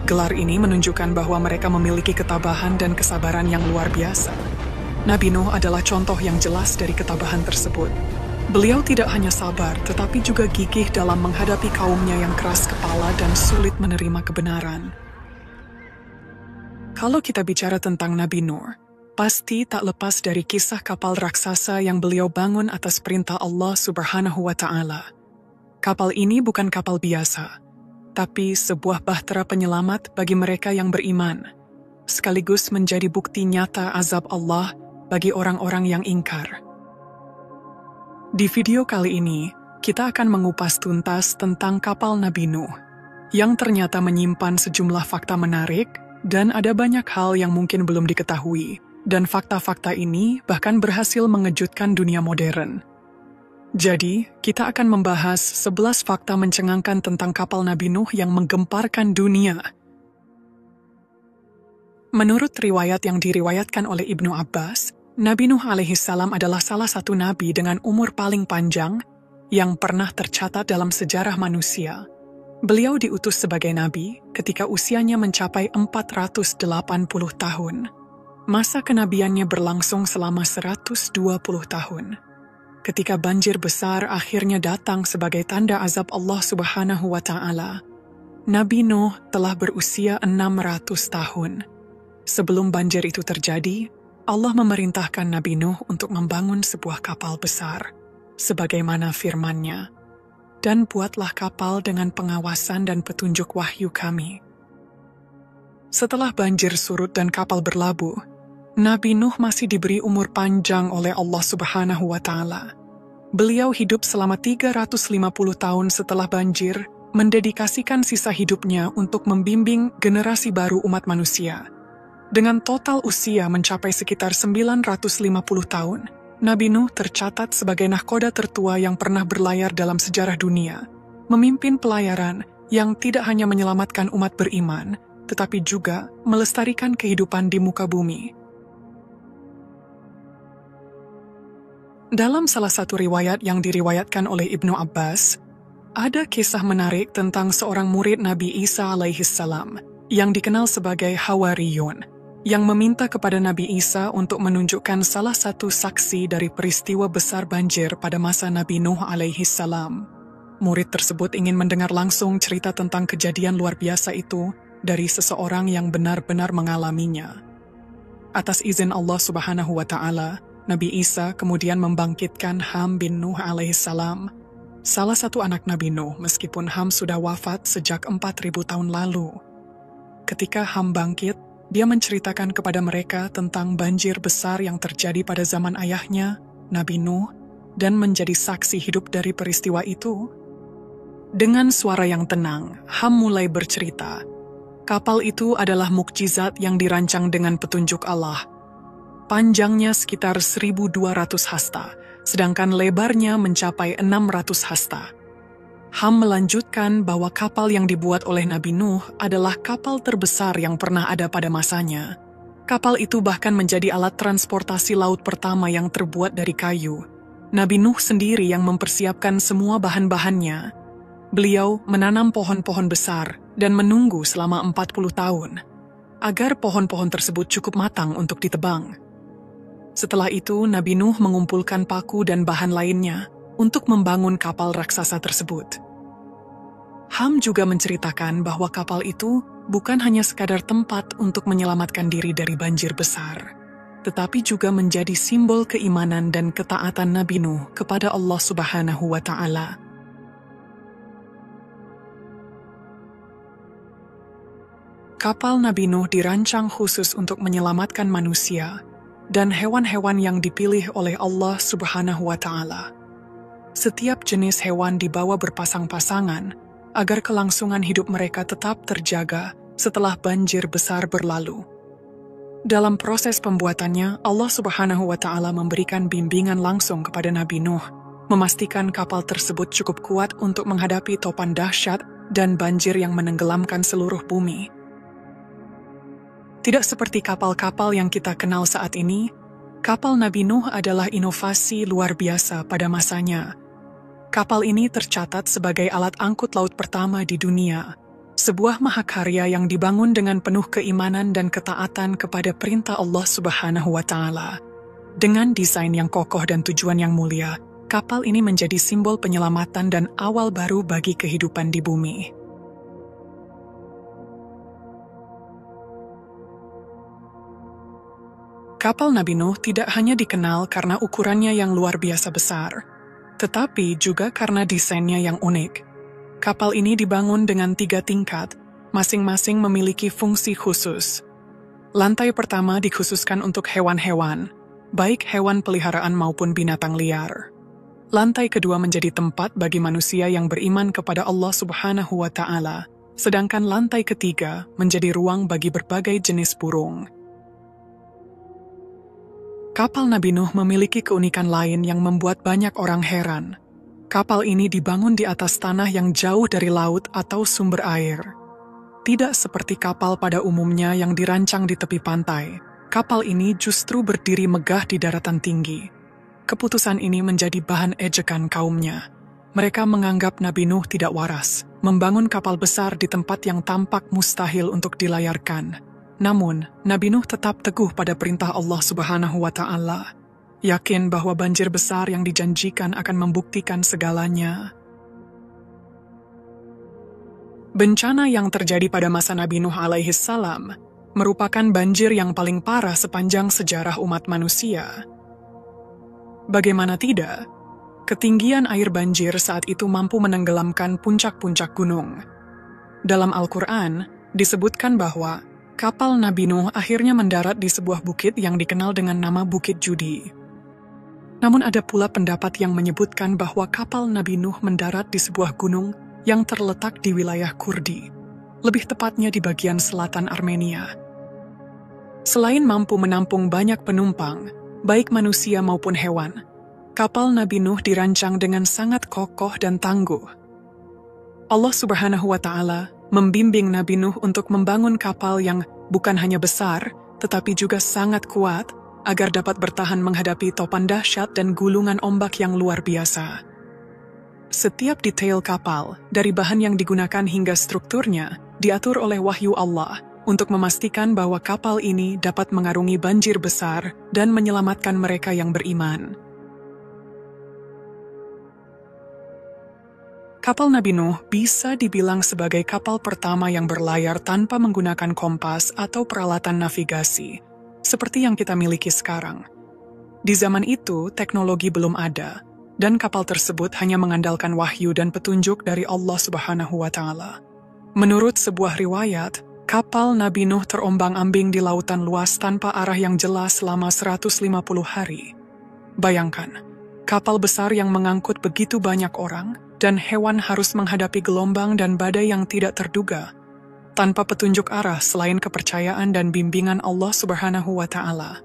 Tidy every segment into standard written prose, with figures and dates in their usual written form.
Gelar ini menunjukkan bahwa mereka memiliki ketabahan dan kesabaran yang luar biasa. Nabi Nuh adalah contoh yang jelas dari ketabahan tersebut. Beliau tidak hanya sabar, tetapi juga gigih dalam menghadapi kaumnya yang keras kepala dan sulit menerima kebenaran. Kalau kita bicara tentang Nabi Nuh, pasti tak lepas dari kisah kapal raksasa yang beliau bangun atas perintah Allah Subhanahu wa Ta'ala. Kapal ini bukan kapal biasa, tapi sebuah bahtera penyelamat bagi mereka yang beriman, sekaligus menjadi bukti nyata azab Allah bagi orang-orang yang ingkar. Di video kali ini, kita akan mengupas tuntas tentang kapal Nabi Nuh, yang ternyata menyimpan sejumlah fakta menarik, dan ada banyak hal yang mungkin belum diketahui, dan fakta-fakta ini bahkan berhasil mengejutkan dunia modern. Jadi, kita akan membahas 11 fakta mencengangkan tentang kapal Nabi Nuh yang menggemparkan dunia. Menurut riwayat yang diriwayatkan oleh Ibnu Abbas, Nabi Nuh alaihissalam adalah salah satu nabi dengan umur paling panjang yang pernah tercatat dalam sejarah manusia. Beliau diutus sebagai nabi ketika usianya mencapai 480 tahun. Masa kenabiannya berlangsung selama 120 tahun. Ketika banjir besar akhirnya datang sebagai tanda azab Allah Subhanahu wa Ta'ala, Nabi Nuh telah berusia 600 tahun. Sebelum banjir itu terjadi, Allah memerintahkan Nabi Nuh untuk membangun sebuah kapal besar, sebagaimana firman-Nya, "Dan buatlah kapal dengan pengawasan dan petunjuk wahyu kami." Setelah banjir surut dan kapal berlabuh, Nabi Nuh masih diberi umur panjang oleh Allah Subhanahu wa Ta'ala. Beliau hidup selama 350 tahun setelah banjir, mendedikasikan sisa hidupnya untuk membimbing generasi baru umat manusia. Dengan total usia mencapai sekitar 950 tahun, Nabi Nuh tercatat sebagai nahkoda tertua yang pernah berlayar dalam sejarah dunia, memimpin pelayaran yang tidak hanya menyelamatkan umat beriman, tetapi juga melestarikan kehidupan di muka bumi. Dalam salah satu riwayat yang diriwayatkan oleh Ibnu Abbas, ada kisah menarik tentang seorang murid Nabi Isa alaihissalam yang dikenal sebagai Hawariyun, yang meminta kepada Nabi Isa untuk menunjukkan salah satu saksi dari peristiwa besar banjir pada masa Nabi Nuh alaihissalam. Murid tersebut ingin mendengar langsung cerita tentang kejadian luar biasa itu dari seseorang yang benar-benar mengalaminya. Atas izin Allah Subhanahu wa Ta'ala, Nabi Isa kemudian membangkitkan Ham bin Nuh alaihissalam, salah satu anak Nabi Nuh meskipun Ham sudah wafat sejak 4.000 tahun lalu. Ketika Ham bangkit, dia menceritakan kepada mereka tentang banjir besar yang terjadi pada zaman ayahnya, Nabi Nuh, dan menjadi saksi hidup dari peristiwa itu. Dengan suara yang tenang, Ham mulai bercerita. Kapal itu adalah mukjizat yang dirancang dengan petunjuk Allah. Panjangnya sekitar 1.200 hasta, sedangkan lebarnya mencapai 600 hasta. Ham melanjutkan bahwa kapal yang dibuat oleh Nabi Nuh adalah kapal terbesar yang pernah ada pada masanya. Kapal itu bahkan menjadi alat transportasi laut pertama yang terbuat dari kayu. Nabi Nuh sendiri yang mempersiapkan semua bahan-bahannya. Beliau menanam pohon-pohon besar dan menunggu selama 40 tahun, agar pohon-pohon tersebut cukup matang untuk ditebang. Setelah itu, Nabi Nuh mengumpulkan paku dan bahan lainnya untuk membangun kapal raksasa tersebut. Ham juga menceritakan bahwa kapal itu bukan hanya sekadar tempat untuk menyelamatkan diri dari banjir besar, tetapi juga menjadi simbol keimanan dan ketaatan Nabi Nuh kepada Allah Subhanahu wa Ta'ala. Kapal Nabi Nuh dirancang khusus untuk menyelamatkan manusia dan hewan-hewan yang dipilih oleh Allah Subhanahu wa Ta'ala. Setiap jenis hewan dibawa berpasang-pasangan agar kelangsungan hidup mereka tetap terjaga setelah banjir besar berlalu. Dalam proses pembuatannya, Allah Subhanahu wa Ta'ala memberikan bimbingan langsung kepada Nabi Nuh, memastikan kapal tersebut cukup kuat untuk menghadapi topan dahsyat dan banjir yang menenggelamkan seluruh bumi. Tidak seperti kapal-kapal yang kita kenal saat ini, kapal Nabi Nuh adalah inovasi luar biasa pada masanya. Kapal ini tercatat sebagai alat angkut laut pertama di dunia, Sebuah mahakarya yang dibangun dengan penuh keimanan dan ketaatan kepada perintah Allah Subhanahu wa Ta'ala. Dengan desain yang kokoh dan tujuan yang mulia, kapal ini menjadi simbol penyelamatan dan awal baru bagi kehidupan di bumi. Kapal Nabi Nuh tidak hanya dikenal karena ukurannya yang luar biasa besar, tetapi juga karena desainnya yang unik. Kapal ini dibangun dengan 3 tingkat, masing-masing memiliki fungsi khusus. Lantai pertama dikhususkan untuk hewan-hewan, baik hewan peliharaan maupun binatang liar. Lantai kedua menjadi tempat bagi manusia yang beriman kepada Allah Subhanahu wa Ta'ala, sedangkan lantai ketiga menjadi ruang bagi berbagai jenis burung. Kapal Nabi Nuh memiliki keunikan lain yang membuat banyak orang heran. Kapal ini dibangun di atas tanah yang jauh dari laut atau sumber air. Tidak seperti kapal pada umumnya yang dirancang di tepi pantai, kapal ini justru berdiri megah di daratan tinggi. Keputusan ini menjadi bahan ejekan kaumnya. Mereka menganggap Nabi Nuh tidak waras, membangun kapal besar di tempat yang tampak mustahil untuk dilayarkan. Namun, Nabi Nuh tetap teguh pada perintah Allah Subhanahu wa Ta'ala, yakin bahwa banjir besar yang dijanjikan akan membuktikan segalanya. Bencana yang terjadi pada masa Nabi Nuh alaihi salam merupakan banjir yang paling parah sepanjang sejarah umat manusia. Bagaimana tidak, ketinggian air banjir saat itu mampu menenggelamkan puncak-puncak gunung. Dalam Al-Quran, disebutkan bahwa kapal Nabi Nuh akhirnya mendarat di sebuah bukit yang dikenal dengan nama Bukit Judi. Namun ada pula pendapat yang menyebutkan bahwa kapal Nabi Nuh mendarat di sebuah gunung yang terletak di wilayah Kurdi, lebih tepatnya di bagian selatan Armenia. Selain mampu menampung banyak penumpang, baik manusia maupun hewan, kapal Nabi Nuh dirancang dengan sangat kokoh dan tangguh. Allah Subhanahu wa Ta'ala membimbing Nabi Nuh untuk membangun kapal yang bukan hanya besar, tetapi juga sangat kuat, agar dapat bertahan menghadapi topan dahsyat dan gulungan ombak yang luar biasa. Setiap detail kapal, dari bahan yang digunakan hingga strukturnya, diatur oleh wahyu Allah untuk memastikan bahwa kapal ini dapat mengarungi banjir besar dan menyelamatkan mereka yang beriman. Kapal Nabi Nuh bisa dibilang sebagai kapal pertama yang berlayar tanpa menggunakan kompas atau peralatan navigasi, seperti yang kita miliki sekarang. Di zaman itu, teknologi belum ada, dan kapal tersebut hanya mengandalkan wahyu dan petunjuk dari Allah Subhanahu wa Ta'ala. Menurut sebuah riwayat, kapal Nabi Nuh terombang-ambing di lautan luas tanpa arah yang jelas selama 150 hari. Bayangkan, kapal besar yang mengangkut begitu banyak orang dan hewan harus menghadapi gelombang dan badai yang tidak terduga, tanpa petunjuk arah selain kepercayaan dan bimbingan Allah Subhanahu wa Ta'ala.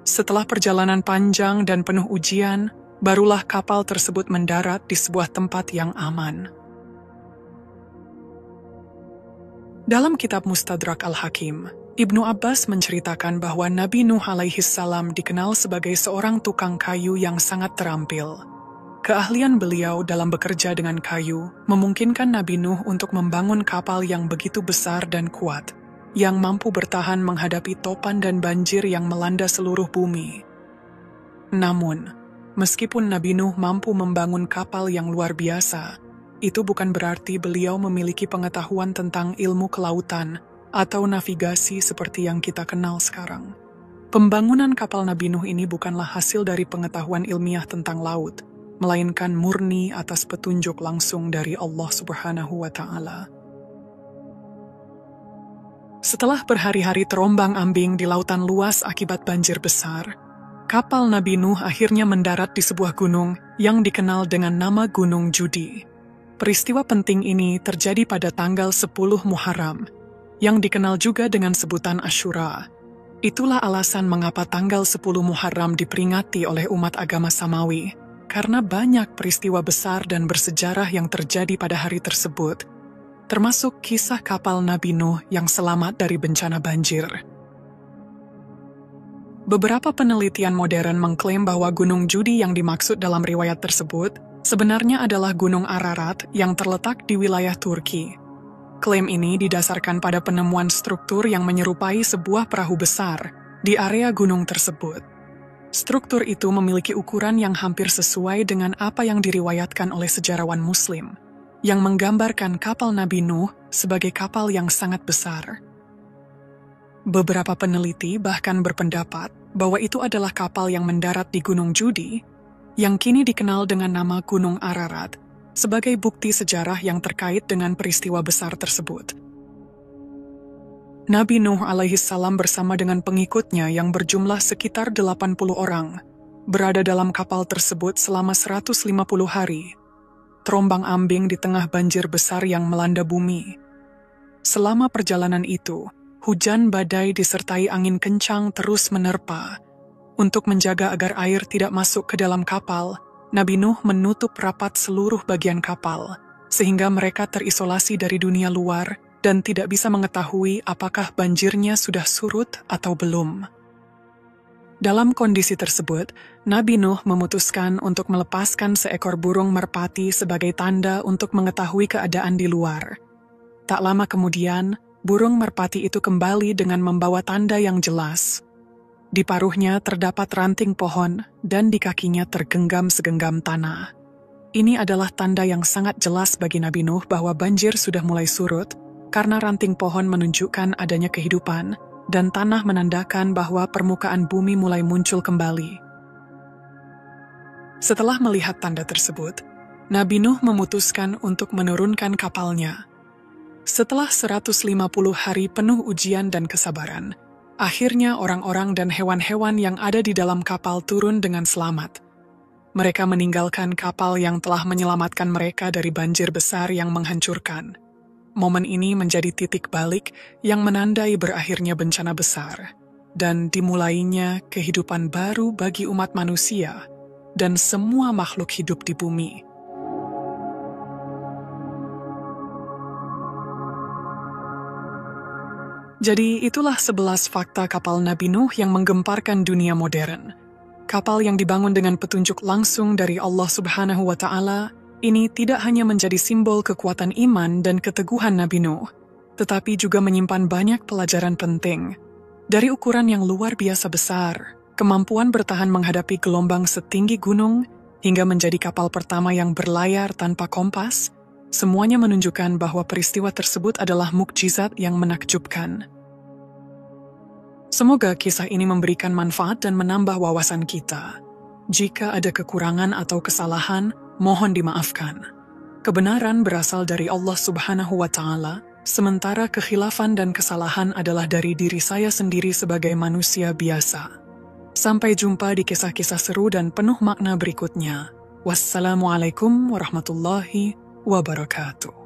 Setelah perjalanan panjang dan penuh ujian, barulah kapal tersebut mendarat di sebuah tempat yang aman. Dalam kitab Mustadrak Al-Hakim, Ibnu Abbas menceritakan bahwa Nabi Nuh alaihi salam dikenal sebagai seorang tukang kayu yang sangat terampil. Keahlian beliau dalam bekerja dengan kayu memungkinkan Nabi Nuh untuk membangun kapal yang begitu besar dan kuat, yang mampu bertahan menghadapi topan dan banjir yang melanda seluruh bumi. Namun, meskipun Nabi Nuh mampu membangun kapal yang luar biasa, itu bukan berarti beliau memiliki pengetahuan tentang ilmu kelautan atau navigasi seperti yang kita kenal sekarang. Pembangunan kapal Nabi Nuh ini bukanlah hasil dari pengetahuan ilmiah tentang laut, melainkan murni atas petunjuk langsung dari Allah Subhanahu wa Ta'ala. Setelah berhari-hari terombang-ambing di lautan luas akibat banjir besar, kapal Nabi Nuh akhirnya mendarat di sebuah gunung yang dikenal dengan nama Gunung Judi. Peristiwa penting ini terjadi pada tanggal 10 Muharram, yang dikenal juga dengan sebutan Asyura. Itulah alasan mengapa tanggal 10 Muharram diperingati oleh umat agama Samawi, karena banyak peristiwa besar dan bersejarah yang terjadi pada hari tersebut, termasuk kisah kapal Nabi Nuh yang selamat dari bencana banjir. Beberapa penelitian modern mengklaim bahwa Gunung Judi yang dimaksud dalam riwayat tersebut sebenarnya adalah Gunung Ararat yang terletak di wilayah Turki. Klaim ini didasarkan pada penemuan struktur yang menyerupai sebuah perahu besar di area gunung tersebut. Struktur itu memiliki ukuran yang hampir sesuai dengan apa yang diriwayatkan oleh sejarawan Muslim, yang menggambarkan kapal Nabi Nuh sebagai kapal yang sangat besar. Beberapa peneliti bahkan berpendapat bahwa itu adalah kapal yang mendarat di Gunung Judi, yang kini dikenal dengan nama Gunung Ararat, sebagai bukti sejarah yang terkait dengan peristiwa besar tersebut. Nabi Nuh alaihissalam bersama dengan pengikutnya yang berjumlah sekitar 80 orang, berada dalam kapal tersebut selama 150 hari, terombang-ambing di tengah banjir besar yang melanda bumi. Selama perjalanan itu, hujan badai disertai angin kencang terus menerpa. Untuk menjaga agar air tidak masuk ke dalam kapal, Nabi Nuh menutup rapat seluruh bagian kapal, sehingga mereka terisolasi dari dunia luar dan tidak bisa mengetahui apakah banjirnya sudah surut atau belum. Dalam kondisi tersebut, Nabi Nuh memutuskan untuk melepaskan seekor burung merpati sebagai tanda untuk mengetahui keadaan di luar. Tak lama kemudian, burung merpati itu kembali dengan membawa tanda yang jelas. Di paruhnya terdapat ranting pohon dan di kakinya tergenggam segenggam tanah. Ini adalah tanda yang sangat jelas bagi Nabi Nuh bahwa banjir sudah mulai surut, karena ranting pohon menunjukkan adanya kehidupan, dan tanah menandakan bahwa permukaan bumi mulai muncul kembali. Setelah melihat tanda tersebut, Nabi Nuh memutuskan untuk menurunkan kapalnya. Setelah 150 hari penuh ujian dan kesabaran, akhirnya orang-orang dan hewan-hewan yang ada di dalam kapal turun dengan selamat. Mereka meninggalkan kapal yang telah menyelamatkan mereka dari banjir besar yang menghancurkan. Momen ini menjadi titik balik yang menandai berakhirnya bencana besar, dan dimulainya kehidupan baru bagi umat manusia dan semua makhluk hidup di bumi. Jadi itulah 11 fakta kapal Nabi Nuh yang menggemparkan dunia modern. Kapal yang dibangun dengan petunjuk langsung dari Allah Subhanahu wa Ta'ala, ini tidak hanya menjadi simbol kekuatan iman dan keteguhan Nabi Nuh, tetapi juga menyimpan banyak pelajaran penting. Dari ukuran yang luar biasa besar, kemampuan bertahan menghadapi gelombang setinggi gunung, hingga menjadi kapal pertama yang berlayar tanpa kompas, semuanya menunjukkan bahwa peristiwa tersebut adalah mukjizat yang menakjubkan. Semoga kisah ini memberikan manfaat dan menambah wawasan kita. Jika ada kekurangan atau kesalahan, mohon dimaafkan. Kebenaran berasal dari Allah Subhanahu wa Ta'ala, sementara kekhilafan dan kesalahan adalah dari diri saya sendiri sebagai manusia biasa. Sampai jumpa di kisah-kisah seru dan penuh makna berikutnya. Wassalamualaikum warahmatullahi wabarakatuh.